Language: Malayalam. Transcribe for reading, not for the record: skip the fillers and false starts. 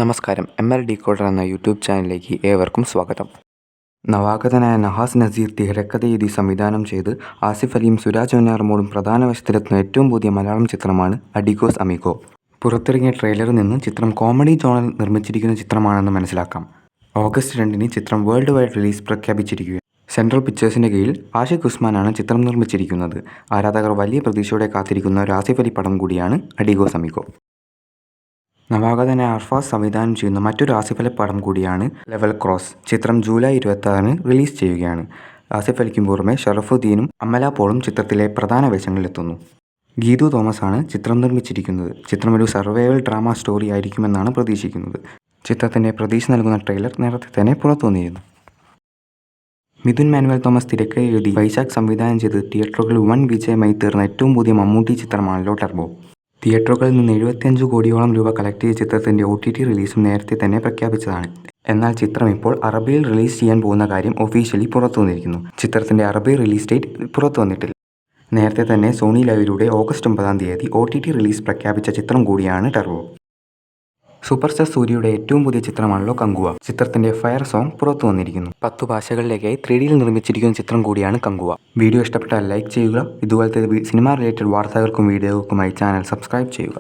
നമസ്കാരം. ML ഡീകോഡർ എന്ന യൂട്യൂബ് ചാനലിലേക്ക് ഏവർക്കും സ്വാഗതം. നവാഗതനായ നഹാസ് നസീർ തിരക്കഥയെഴുതി സംവിധാനം ചെയ്ത് ആസിഫ് അലിയും സുരാജ് വെഞ്ഞാറമൂടും പ്രധാന വേഷത്തിലെത്തുന്ന ഏറ്റവും പുതിയ മലയാളം ചിത്രമാണ് അഡിഗോസ് അമിഗോ. പുറത്തിറങ്ങിയ ട്രെയിലറിൽ നിന്ന് ചിത്രം കോമഡി ജോണിൽ നിർമ്മിച്ചിരിക്കുന്ന ചിത്രമാണെന്ന് മനസ്സിലാക്കാം. ഓഗസ്റ്റ് 2-ന് ചിത്രം വേൾഡ് വൈഡ് റിലീസ് പ്രഖ്യാപിച്ചിരിക്കുകയാണ്. സെൻട്രൽ പിക്ചേഴ്സിൻ്റെ കീഴിൽ ആഷിഖ് ഉസ്മാനാണ് ചിത്രം നിർമ്മിച്ചിരിക്കുന്നത്. ആരാധകർ വലിയ പ്രതീക്ഷയോടെ കാത്തിരിക്കുന്ന ഒരു ആസിഫ് അലി പടം കൂടിയാണ് അഡിഗോസ് അമിഗോ. നവാഗതനായ അർഫാസ് സംവിധാനം ചെയ്യുന്ന മറ്റൊരു ആസിഫ് അലി പടം കൂടിയാണ് ലെവൽ ക്രോസ്. ചിത്രം ജൂലൈ 26-ന് റിലീസ് ചെയ്യുകയാണ്. ആസിഫ് അലിക്കും പുറമെ ഷറഫുദ്ദീനും അമല പോളും ചിത്രത്തിലെ പ്രധാന വേഷങ്ങളിലെത്തുന്നു. ഗീതു തോമസാണ് ചിത്രം നിർമ്മിച്ചിരിക്കുന്നത്. ചിത്രം ഒരു സർവൈവൽ ഡ്രാമ സ്റ്റോറി ആയിരിക്കുമെന്നാണ് പ്രതീക്ഷിക്കുന്നത്. ചിത്രത്തിൻ്റെ പ്രതീക്ഷ നൽകുന്ന ട്രെയിലർ നേരത്തെ തന്നെ പുറത്തു വന്നിരുന്നു. മിഥുൻ മാനുവൽ തോമസ് തിരക്കഥ എഴുതി വൈശാഖ് സംവിധാനം ചെയ്ത് തിയേറ്ററുകളിൽ വൻ വിജയമായി തീർന്ന ഏറ്റവും പുതിയ മമ്മൂട്ടി ചിത്രമാണല്ലോ ടർബോ. തിയേറ്ററുകളിൽ നിന്ന് 75 കോടിയോളം രൂപ കളക്ട് ചെയ്ത ചിത്രത്തിൻ്റെ OTT റിലീസും നേരത്തെ തന്നെ പ്രഖ്യാപിച്ചതാണ്. എന്നാൽ ചിത്രം ഇപ്പോൾ അറബിയിൽ റിലീസ് ചെയ്യാൻ പോകുന്ന കാര്യം ഒഫീഷ്യലി പുറത്തു വന്നിരിക്കുന്നു. ചിത്രത്തിൻ്റെ അറബി റിലീസ് ഡേറ്റ് പുറത്തു വന്നിട്ടില്ല. നേരത്തെ തന്നെ സോണി ലൈവിലൂടെ ഓഗസ്റ്റ് 9 OTT റിലീസ് പ്രഖ്യാപിച്ച ചിത്രം കൂടിയാണ് ടർബോ. സൂപ്പർ സ്റ്റാർ സൂര്യയുടെ ഏറ്റവും പുതിയ ചിത്രമാണല്ലോ കങ്കുവ. ചിത്രത്തിൻ്റെ ഫയർ സോങ് പുറത്തു വന്നിരിക്കുന്നു. 10 ഭാഷകളിലേക്കായി 3Dയിൽ നിർമ്മിച്ചിരിക്കുന്ന ചിത്രം കൂടിയാണ് കങ്കുവ. വീഡിയോ ഇഷ്ടപ്പെട്ടാൽ ലൈക്ക് ചെയ്യുക. ഇതുപോലത്തെ സിനിമ റിലേറ്റഡ് വാർത്തകൾക്കും വീഡിയോകൾക്കുമായി ചാനൽ സബ്സ്ക്രൈബ് ചെയ്യുക.